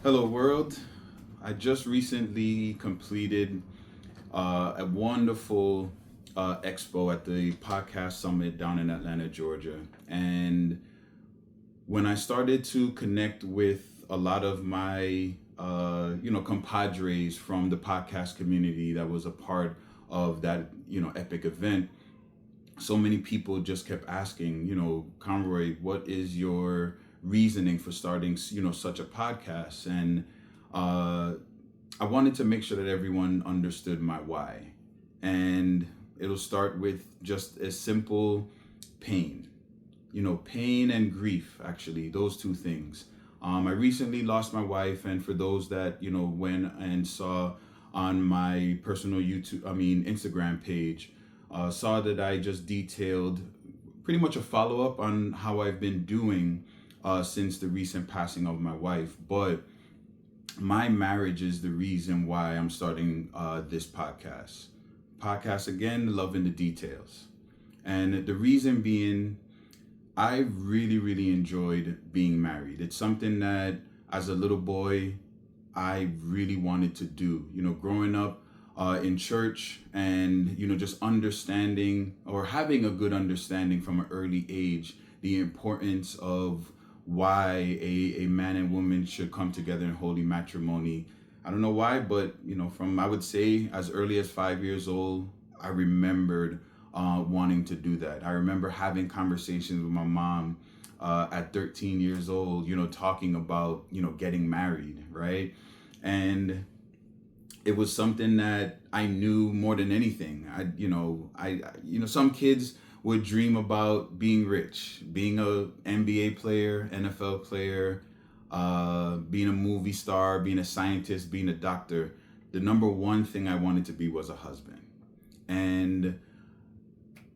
Hello, world. I just recently completed a wonderful expo at the Podcast Summit down in Atlanta, Georgia. And when I started to connect with a lot of my, compadres from the podcast community that was a part of that, epic event, so many people just kept asking, Conroy, what is your reasoning for starting, such a podcast? And uh, I wanted to make sure that everyone understood my why. And it'll start with just a simple pain, pain and grief, actually, those two things. I recently lost my wife, and for those that, went and saw on my personal Instagram page, saw that I just detailed pretty much a follow up on how I've been doing since the recent passing of my wife. But my marriage is the reason why I'm starting this podcast. Podcast again, Love in the Details. And the reason being, I really, really enjoyed being married. It's something that as a little boy, I really wanted to do. Growing up in church and, just understanding or having a good understanding from an early age, the importance of why a man and woman should come together in holy matrimony. I don't know why, but, from I would say as early as 5 years old, I remembered wanting to do that. I remember having conversations with my mom at 13 years old, talking about, getting married, right? And it was something that I knew more than anything. Some kids would dream about being rich, being a NBA player, NFL player, being a movie star, being a scientist, being a doctor. The number one thing I wanted to be was a husband. And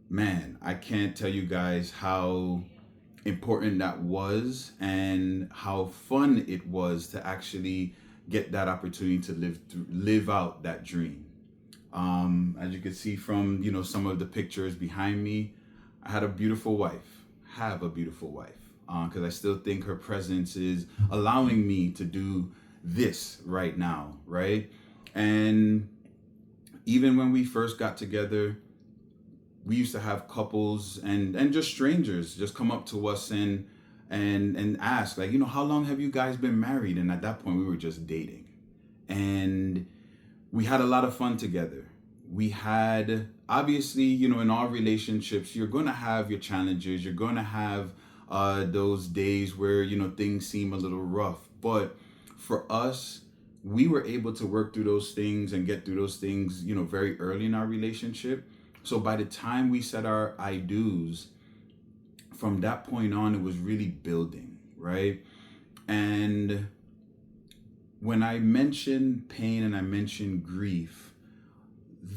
man, I can't tell you guys how important that was and how fun it was to actually get that opportunity to live out that dream. As you can see from some of the pictures behind me, I had a beautiful wife. Have a beautiful wife because I still think her presence is allowing me to do this right now, right? And even when we first got together, we used to have couples and just strangers just come up to us and ask, like, how long have you guys been married? And at that point we were just dating, and we had a lot of fun together. We had, obviously, in all relationships, you're going to have your challenges. You're going to have those days where things seem a little rough, but for us, we were able to work through those things and get through those things very early in our relationship. So by the time we set our I do's, from that point on, it was really building, right? And when I mention pain and I mention grief,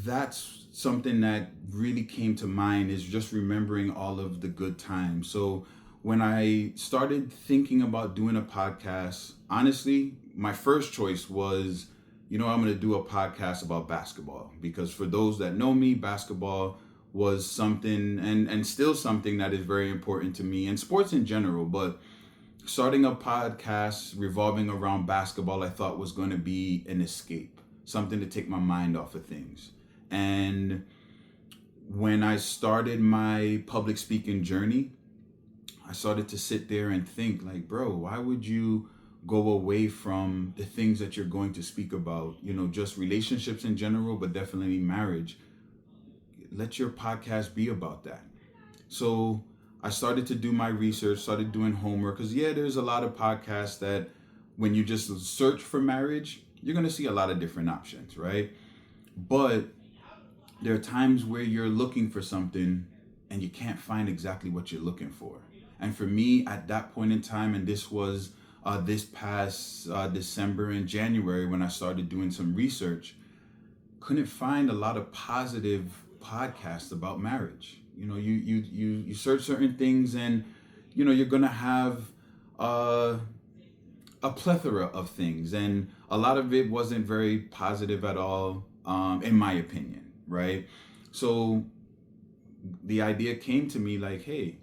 that's something that really came to mind, is just remembering all of the good times. So when I started thinking about doing a podcast, honestly, my first choice was, I'm going to do a podcast about basketball, because for those that know me, basketball was something and still something that is very important to me, and sports in general. But starting a podcast revolving around basketball, I thought was going to be an escape, something to take my mind off of things. And when I started my public speaking journey, I started to sit there and think, like, bro, why would you go away from the things that you're going to speak about, just relationships in general, but definitely marriage? Let your podcast be about that. So I started to do my research, started doing homework, because yeah, there's a lot of podcasts that when you just search for marriage, you're going to see a lot of different options, right? But there are times where you're looking for something and you can't find exactly what you're looking for. And for me, at that point in time, and this was this past December and January, when I started doing some research, couldn't find a lot of positive podcasts about marriage. You search certain things, and you're gonna have uh, a plethora of things, and a lot of it wasn't very positive at all, in my opinion, right? So the idea came to me like, hey,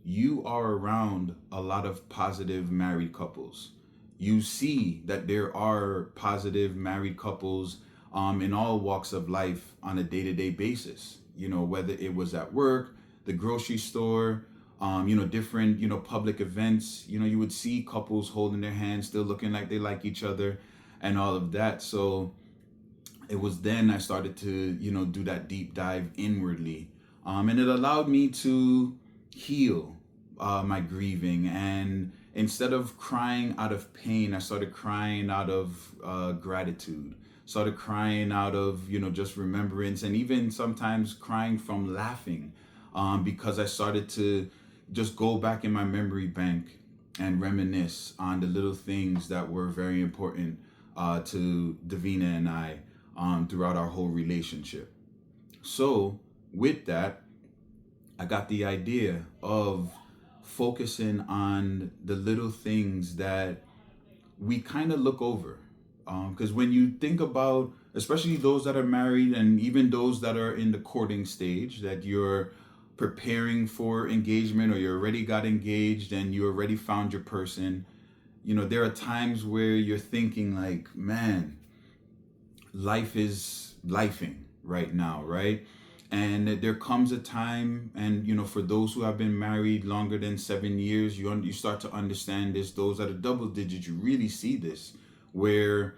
you are around a lot of positive married couples. you see that there are positive married couples in all walks of life on a day-to-day basis. Whether it was at work, the grocery store, different, public events. You would see couples holding their hands, still looking like they like each other, and all of that. So it was then I started to, do that deep dive inwardly, and it allowed me to heal my grieving. And instead of crying out of pain, I started crying out of gratitude. Started crying out of, just remembrance, and even sometimes crying from laughing, because I started to just go back in my memory bank and reminisce on the little things that were very important to Davina and I throughout our whole relationship. So, with that, I got the idea of focusing on the little things that we kind of look over. Because when you think about, especially those that are married and even those that are in the courting stage, that you're preparing for engagement or you already got engaged and you already found your person, there are times where you're thinking like, man, life is lifing right now, right? And there comes a time, and for those who have been married longer than 7 years, you start to understand this. Those that are double digits, you really see this, where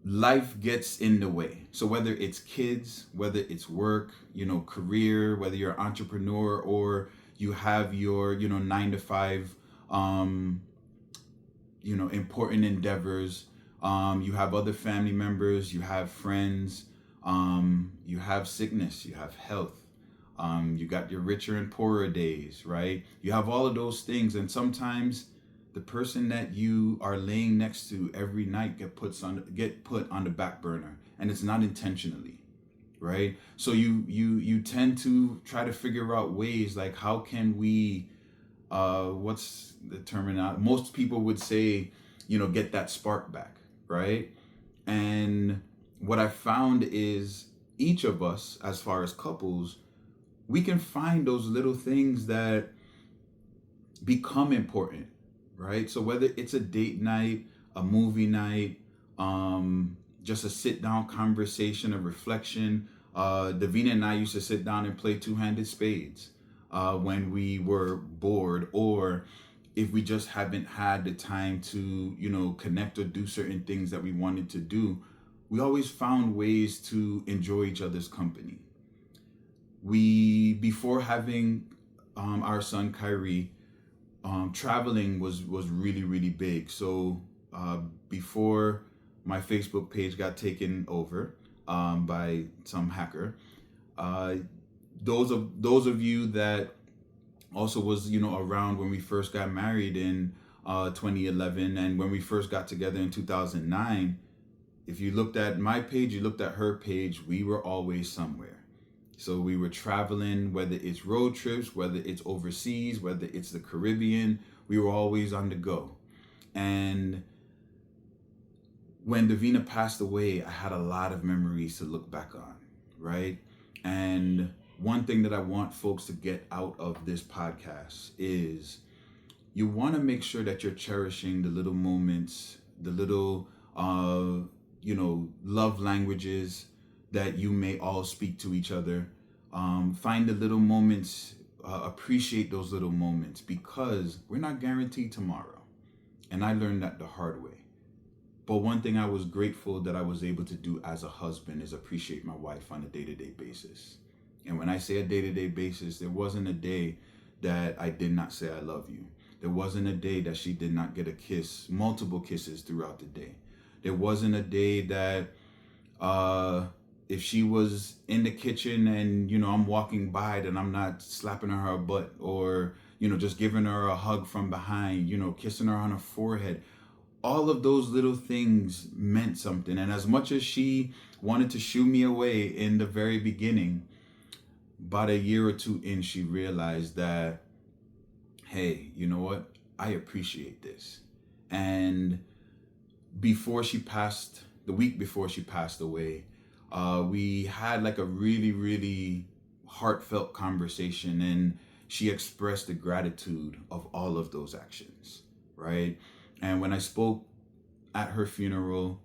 life gets in the way. So whether it's kids, whether it's work, career, whether you're an entrepreneur or you have your 9 to 5 important endeavors, you have other family members, you have friends, you have sickness, you have health, you got your richer and poorer days, right? You have all of those things, and sometimes the person that you are laying next to every night get put on the back burner, and it's not intentionally, right? So you tend to try to figure out ways like, how can we what's the terminology? Most people would say, get that spark back, right? And what I found is, each of us, as far as couples, we can find those little things that become important, right? So whether it's a date night, a movie night, just a sit down conversation, a reflection. Davina and I used to sit down and play two-handed spades when we were bored, or if we just haven't had the time to, connect or do certain things that we wanted to do. We always found ways to enjoy each other's company. Before having our son Kyrie, traveling was really, really big. So before my Facebook page got taken over by some hacker, those of you that also was around when we first got married in 2011, and when we first got together in 2009, if you looked at my page, you looked at her page, we were always somewhere. So we were traveling, whether it's road trips, whether it's overseas, whether it's the Caribbean, we were always on the go. And when Davina passed away, I had a lot of memories to look back on, right? And one thing that I want folks to get out of this podcast is, you want to make sure that you're cherishing the little moments, the little, love languages that you may all speak to each other. Find the little moments, appreciate those little moments, because we're not guaranteed tomorrow. And I learned that the hard way. But one thing I was grateful that I was able to do as a husband is appreciate my wife on a day-to-day basis. And when I say a day-to-day basis, there wasn't a day that I did not say I love you. There wasn't a day that she did not get a kiss, multiple kisses throughout the day. There wasn't a day that if she was in the kitchen and, I'm walking by, that I'm not slapping her butt, or, just giving her a hug from behind, kissing her on her forehead. All of those little things meant something. And as much as she wanted to shoo me away in the very beginning, about a year or two in, she realized that, hey, you know what? I appreciate this. And the week before she passed away, we had like a really, really heartfelt conversation, and she expressed the gratitude of all of those actions, right? And when I spoke at her funeral,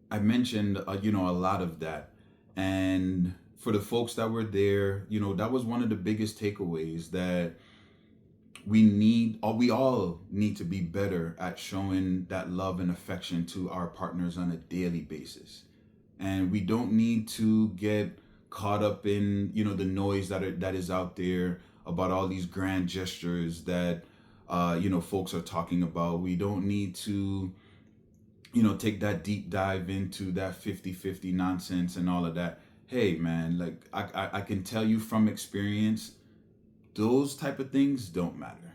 I mentioned, a lot of that. And for the folks that were there, that was one of the biggest takeaways, that we all need to be better at showing that love and affection to our partners on a daily basis. And we don't need to get caught up in, the noise that is out there about all these grand gestures that, folks are talking about. We don't need to, take that deep dive into that 50-50 nonsense and all of that. Hey, man, like I can tell you from experience, those type of things don't matter.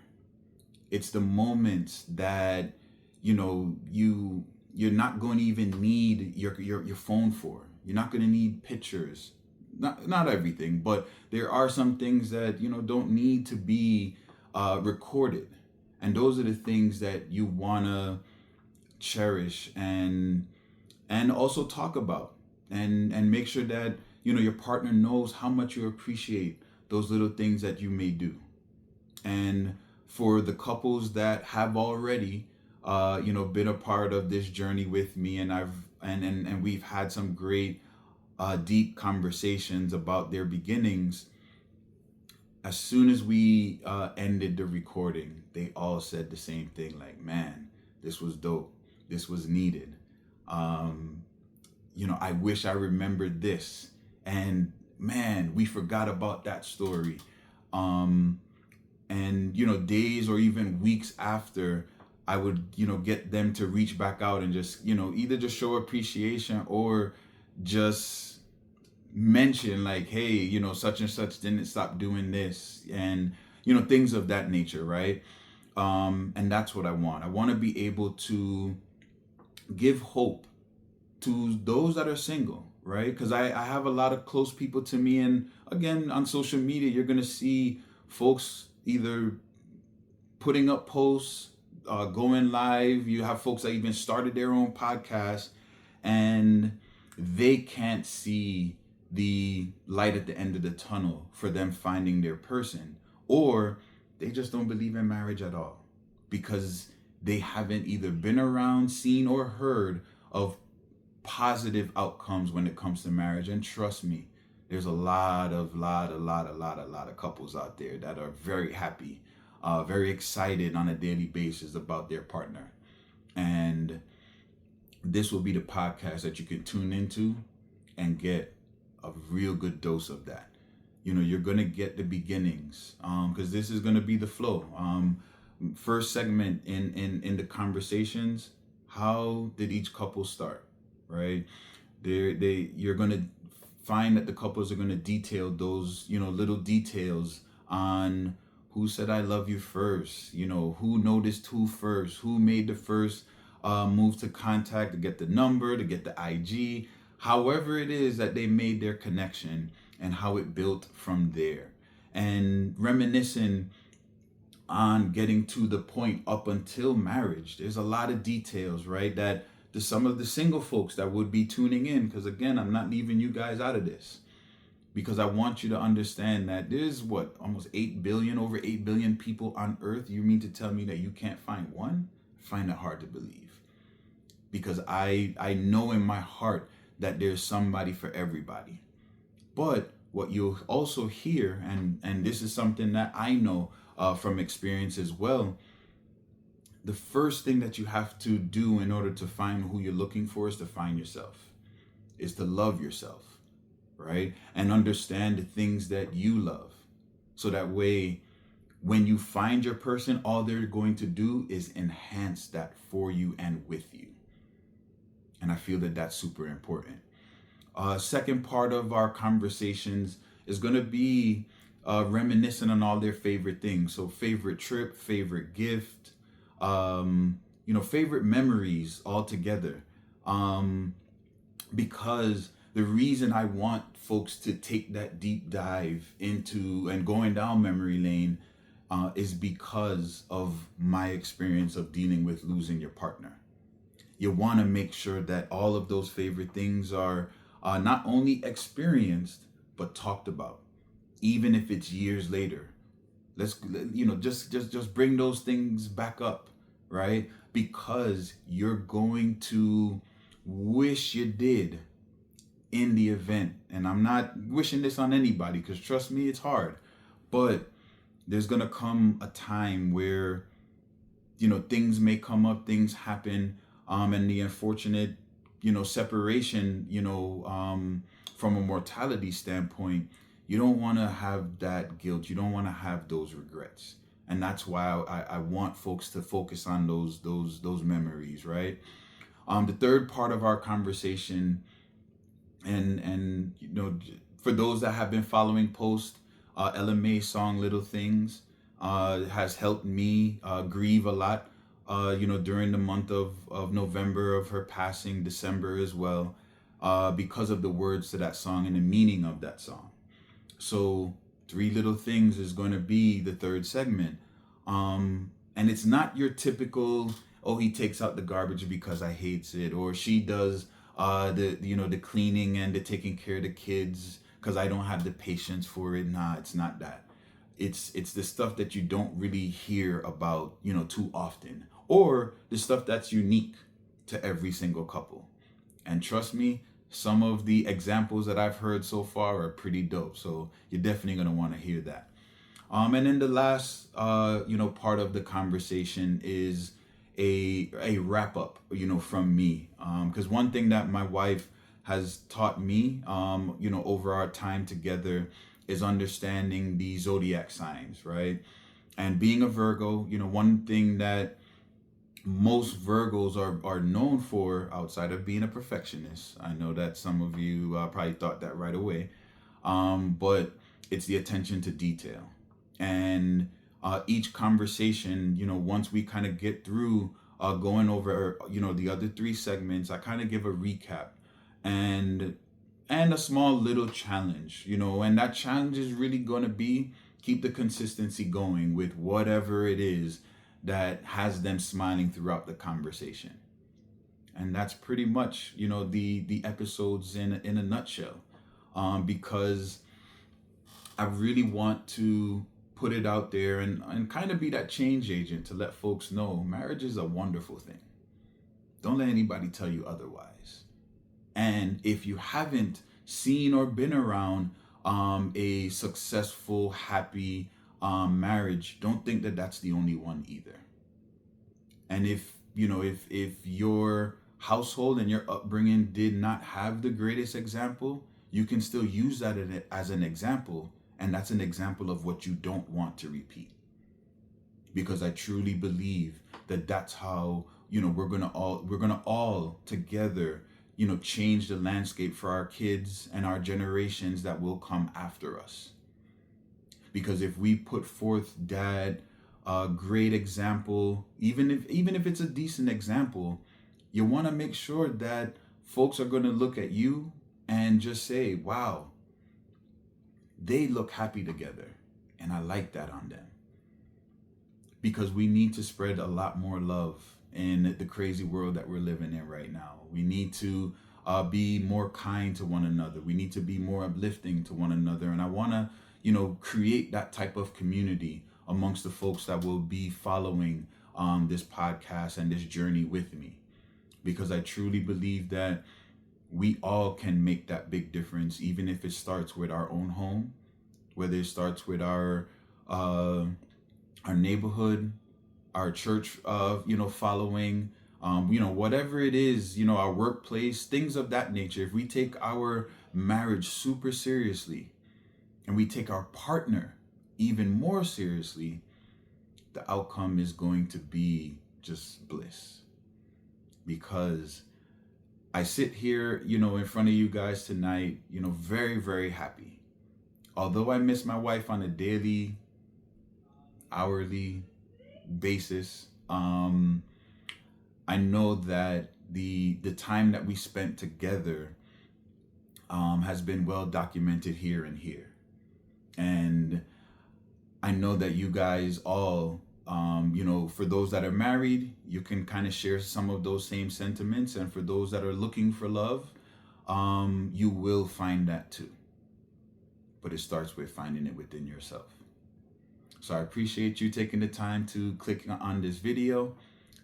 It's the moments that, you're not going to even need your phone for. You're not going to need pictures. Not everything, but there are some things that, don't need to be recorded. And those are the things that you want to cherish and also talk about, and make sure that, your partner knows how much you appreciate those little things that you may do. And for the couples that have already been a part of this journey with me, and we've had some great deep conversations about their beginnings, as soon as we ended the recording, they all said the same thing, like, man, this was dope, this was needed. I wish I remembered this, and man, we forgot about that story. And days or even weeks after, I would get them to reach back out and just either just show appreciation or just mention, like, hey, such and such didn't stop doing this, and things of that nature, right? And that's what I want to be able to give hope to those that are single, right? Because I have a lot of close people to me, and again, on social media, you're gonna see folks either putting up posts, going live. You have folks that even started their own podcast, and they can't see the light at the end of the tunnel for them finding their person, or they just don't believe in marriage at all because they haven't either been around, seen, or heard of positive outcomes when it comes to marriage. And trust me, there's a lot of couples out there that are very happy, very excited on a daily basis about their partner. And this will be the podcast that you can tune into and get a real good dose of that. You're gonna get the beginnings, because this is gonna be the flow. First segment in the conversations, how did each couple start, right? You're gonna find that the couples are gonna detail those little details on who said I love you first, who noticed who first, who made the first move to contact, to get the number, to get the IG, however it is that they made their connection, and how it built from there. And reminiscing on getting to the point up until marriage. There's a lot of details, right? That to some of the single folks that would be tuning in, because again, I'm not leaving you guys out of this, because I want you to understand that there's almost 8 billion, over 8 billion people on earth. You mean to tell me that you can't find one? I find it hard to believe, because I know in my heart that there's somebody for everybody. But what you'll also hear, and this is something that I know from experience as well, the first thing that you have to do in order to find who you're looking for is to find yourself, is to love yourself, right? And understand the things that you love. So that way, when you find your person, all they're going to do is enhance that for you and with you. And I feel that that's super important. Second part of our conversations is going to be reminiscing on all their favorite things. So favorite trip, favorite gift, favorite memories all together. Because the reason I want folks to take that deep dive into and going down memory lane is because of my experience of dealing with losing your partner. You want to make sure that all of those favorite things are not only experienced, but talked about, even if it's years later. Let's, just bring those things back up, right? Because you're going to wish you did in the event. And I'm not wishing this on anybody, because trust me, it's hard. But there's going to come a time where, things may come up, things happen, and the unfortunate, separation, from a mortality standpoint, you don't want to have that guilt. You don't want to have those regrets. And that's why I want folks to focus on those memories, right? The third part of our conversation, and for those that have been following post, Ella May's song "Little Things" has helped me grieve a lot. During the month of November of her passing, December as well, because of the words to that song and the meaning of that song. So, Three Little Things is going to be the third segment. And it's not your typical, oh, he takes out the garbage because I hates it, or she does the cleaning and the taking care of the kids because I don't have the patience for it. Nah, it's not that. It's the stuff that you don't really hear about, too often, or the stuff that's unique to every single couple. And trust me, some of the examples that I've heard so far are pretty dope. So you're definitely gonna want to hear that. And then the last, part of the conversation is a wrap up, from me. Because one thing that my wife has taught me, over our time together, is understanding the zodiac signs, right? And being a Virgo, one thing that most Virgos are known for, outside of being a perfectionist. I know that some of you probably thought that right away. But it's the attention to detail. And each conversation, once we kind of get through going over, the other three segments, I kind of give a recap and a small little challenge, and that challenge is really going to be keep the consistency going with whatever it is that has them smiling throughout the conversation. And that's pretty much, the episodes in a nutshell. Because I really want to put it out there and kind of be that change agent to let folks know marriage is a wonderful thing. Don't let anybody tell you otherwise. And if you haven't seen or been around a successful, happy marriage, don't think that that's the only one either. And if your household and your upbringing did not have the greatest example, you can still use that as an example. And that's an example of what you don't want to repeat. Because I truly believe that that's how, we're gonna all together, change the landscape for our kids and our generations that will come after us. Because if we put forth that great example, even if it's a decent example, you want to make sure that folks are going to look at you and just say, wow, they look happy together, and I like that on them. Because we need to spread a lot more love in the crazy world that we're living in right now. We need to be more kind to one another. We need to be more uplifting to one another. And I want to, create that type of community amongst the folks that will be following this podcast and this journey with me. Because I truly believe that we all can make that big difference, even if it starts with our own home, whether it starts with our neighborhood, our church, following, whatever it is, our workplace, things of that nature. If we take our marriage super seriously and we take our partner even more seriously, the outcome is going to be just bliss. Because I sit here, in front of you guys tonight, very, very happy. Although I miss my wife on a daily, hourly basis, I know that the time that we spent together has been well documented here and here. And I know that you guys all, for those that are married, you can kind of share some of those same sentiments. And for those that are looking for love, you will find that too. But it starts with finding it within yourself. So I appreciate you taking the time to click on this video.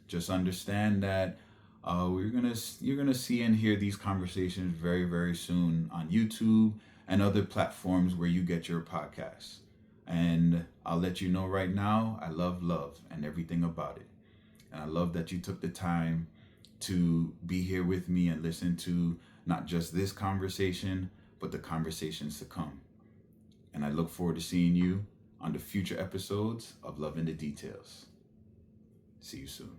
Just understand that you're gonna see and hear these conversations very, very soon on YouTube and other platforms where you get your podcasts. And I'll let you know right now, I love love and everything about it. And I love that you took the time to be here with me and listen to not just this conversation, but the conversations to come. And I look forward to seeing you on the future episodes of Love in the Details. See you soon.